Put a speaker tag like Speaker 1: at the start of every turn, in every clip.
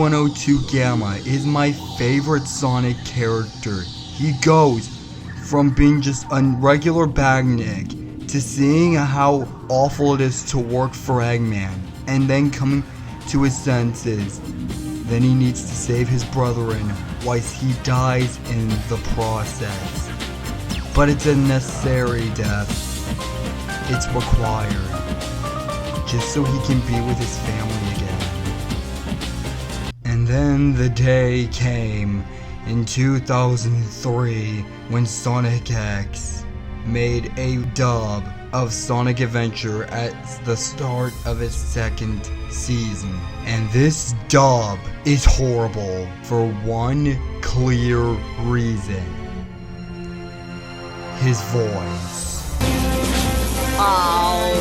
Speaker 1: E102 Gamma is my favorite Sonic character. He goes from being just a regular bagnik to seeing how awful it is to work for Eggman, and then coming to his senses. Then he needs to save his brethren whilst he dies in the process. But it's a necessary death. It's required, just so he can be with his family again. And then the day came in 2003 when Sonic X made a dub of Sonic Adventure at the start of its second season. And this dub is horrible for one clear reason. His voice.
Speaker 2: Oh.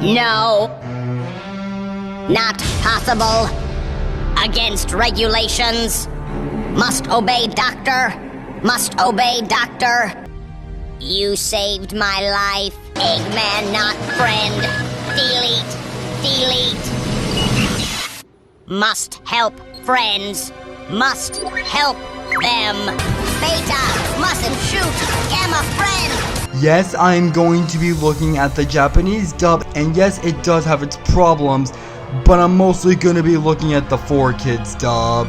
Speaker 2: No. Not possible. Against regulations. Must obey, Doctor. Must obey, Doctor. You saved my life. Eggman, not friend. Delete. Delete. Must help friends. Must help them. Beta, mustn't shoot. Gamma friend.
Speaker 1: Yes, I'm going to be looking at the Japanese dub, and yes, it does have its problems, but I'm mostly going to be looking at the 4Kids dub.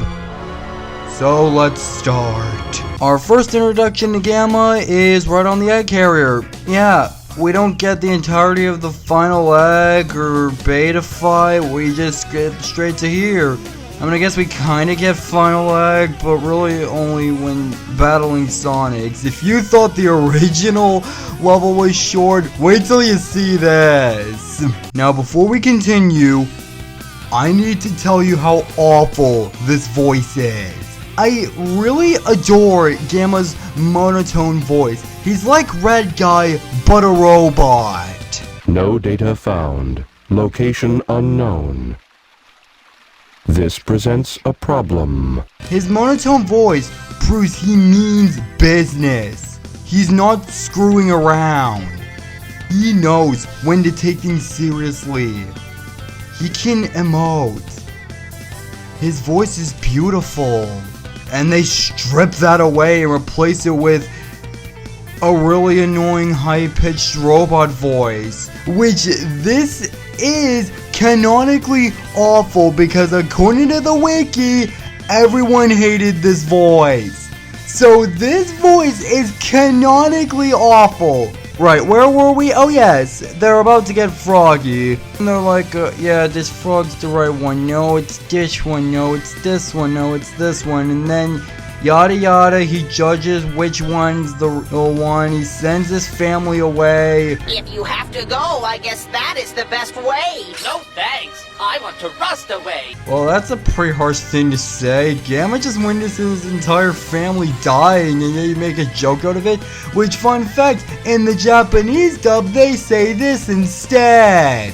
Speaker 1: So let's start. Our first introduction to Gamma is right on the egg carrier. Yeah, we don't get the entirety of the final egg or beta fight, we just get straight to here. I mean, I guess we kinda get final egg, but really only when battling Sonics. If you thought the original level was short, wait till you see this. Now, before we continue, I need to tell you how awful this voice is. I really adore Gamma's monotone voice. He's like Red Guy, but a robot.
Speaker 3: No data found. Location unknown. This presents a problem.
Speaker 1: His monotone voice proves he means business. He's not screwing around. He knows when to take things seriously. He can emote. His voice is beautiful. And they strip that away and replace it with a really annoying high-pitched robot voice. Which this is canonically awful because according to the wiki, everyone hated this voice. So this voice is canonically awful. Right, where were we? Oh yes, they're about to get Froggy. And they're like, yeah, this frog's the right one. No, it's this one. No, it's this one. No, it's this one. And then, yada yada, he judges which one's the real one. He sends his family away.
Speaker 4: If you have to go, I guess that is the best way.
Speaker 5: No thanks. I want to rust away.
Speaker 1: Well, that's a pretty harsh thing to say. Gamma just witnessed his entire family dying and you make a joke out of it. Which, fun fact, in the Japanese dub, they say this instead.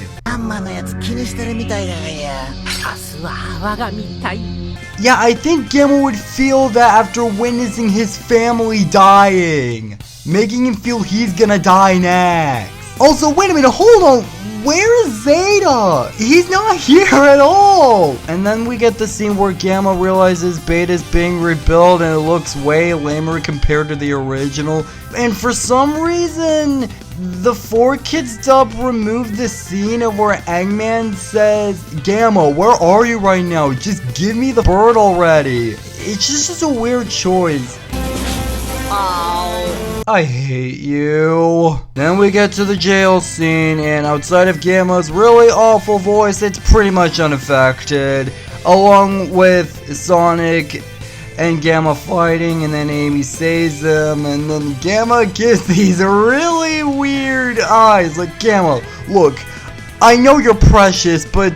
Speaker 1: Yeah, I think Gamma would feel that after witnessing his family dying, making him feel he's gonna die next. Also, wait a minute, hold on, where is Zeta? He's not here at all! And then we get the scene where Gamma realizes Beta's being rebuilt and it looks way lamer compared to the original. And for some reason, the 4Kids dub removed the scene of where Eggman says, Gamma, where are you right now? Just give me the bird already. It's just a weird choice.
Speaker 2: Oh.
Speaker 1: I hate you. Then we get to the jail scene, and outside of Gamma's really awful voice, it's pretty much unaffected. Along with Sonic and Gamma fighting, and then Amy saves them, and then Gamma gives these really weird eyes. Like, Gamma, look, I know you're precious, but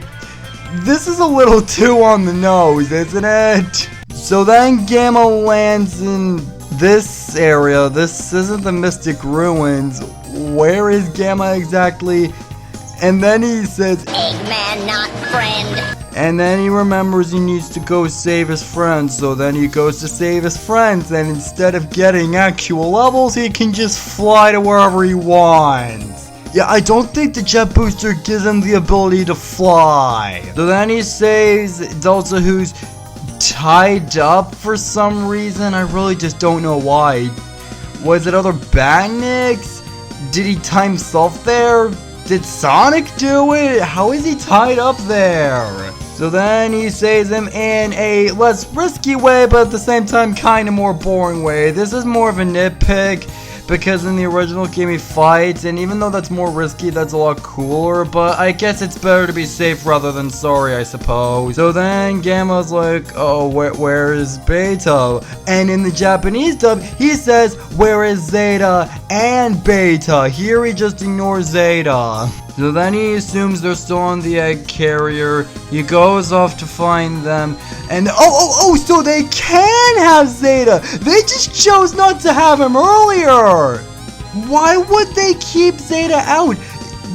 Speaker 1: this is a little too on the nose, isn't it? So then Gamma lands in this area. This isn't the Mystic Ruins. Where is Gamma exactly? And then he says,
Speaker 2: Eggman, not friend.
Speaker 1: and then he remembers he needs to go save his friends. So then he goes to save his friends, and instead of getting actual levels, he can just fly to wherever he wants. Yeah, I don't think the jet booster gives him the ability to fly. So then he saves Delta, who's tied up for some reason. I really just don't know why. Was it other Batniks? Did he tie himself there? Did Sonic do it? How is he tied up there? So then he saves him in a less risky way, but at the same time kind of more boring way. This is more of a nitpick, because in the original game he fights, and even though that's more risky, that's a lot cooler, but I guess it's better to be safe rather than sorry, I suppose. So then Gamma's like, oh, where is Beta? And in the Japanese dub, he says, where is Zeta and Beta? Here he just ignores Zeta. So then he assumes they're still on the egg carrier. He goes off to find them. And so they can have Zeta. They just chose not to have him earlier. Why would they keep Zeta out?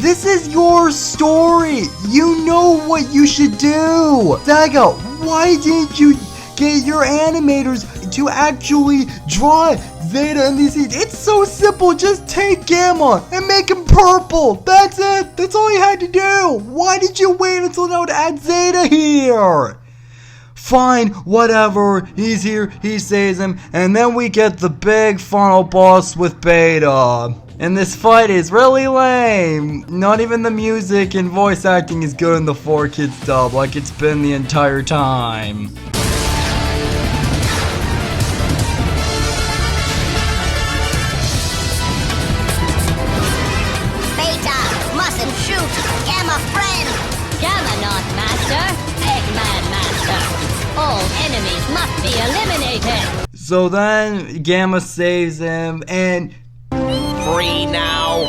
Speaker 1: This is your story. You know what you should do. Saga, why didn't you get your animators to actually draw Zeta in these scenes? It's so simple. Just take Gamma and make him purple. That's it. That's all you had to do. Why did you wait until now to add Zeta here? Fine, whatever. He's here. He saves him. And then we get the big final boss with Beta. And this fight is really lame. Not even the music and voice acting is good in the 4Kids dub like it's been the entire time.
Speaker 2: Gamma not master, Eggman master. All enemies must be eliminated.
Speaker 1: So then Gamma saves him and
Speaker 6: free now.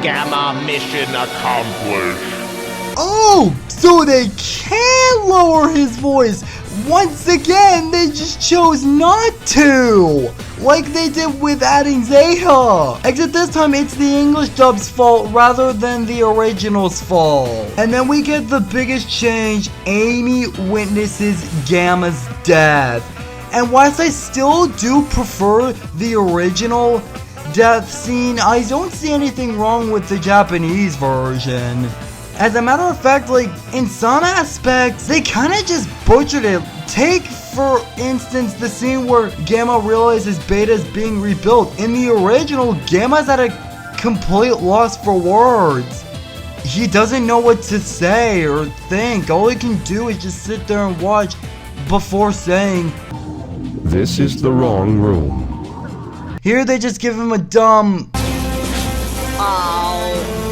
Speaker 6: Gamma mission accomplished.
Speaker 1: oh, so they can lower his voice. Once again, they just chose not to, like they did with adding Zeta. Except this time it's the English dub's fault rather than the original's fault. And then we get the biggest change. Amy witnesses Gamma's death. And whilst I still do prefer the original death scene, I don't see anything wrong with the Japanese version. As a matter of fact, like, in some aspects, they kind of just butchered it. Take, for instance, the scene where Gamma realizes Beta's being rebuilt. In the original, Gamma's at a complete loss for words. He doesn't know what to say or think. All he can do is just sit there and watch before saying,
Speaker 3: This is the wrong room.
Speaker 1: Here they just give him a dumb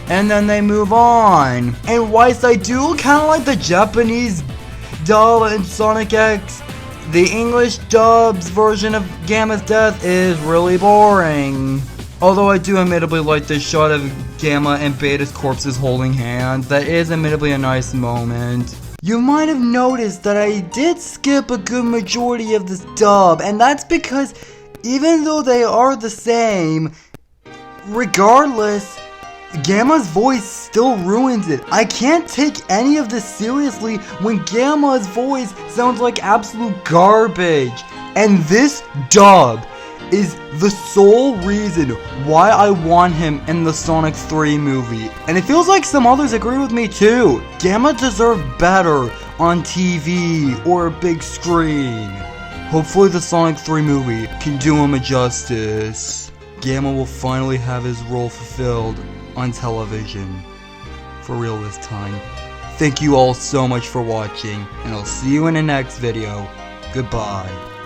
Speaker 1: and then they move on. And whilst I do kind of like the Japanese dub in Sonic X, the English dub's version of Gamma's death is really boring. Although I do admittedly like this shot of Gamma and Beta's corpses holding hands. That is admittedly a nice moment. You might have noticed that I did skip a good majority of this dub, and that's because even though they are the same, regardless, Gamma's voice still ruins it. I can't take any of this seriously when Gamma's voice sounds like absolute garbage. And this dub is the sole reason why I want him in the Sonic 3 movie. And it feels like some others agree with me too. Gamma deserved better on TV or a big screen. Hopefully the Sonic 3 movie can do him a justice. Gamma will finally have his role fulfilled on television. For real this time. Thank you all so much for watching, and I'll see you in the next video. Goodbye.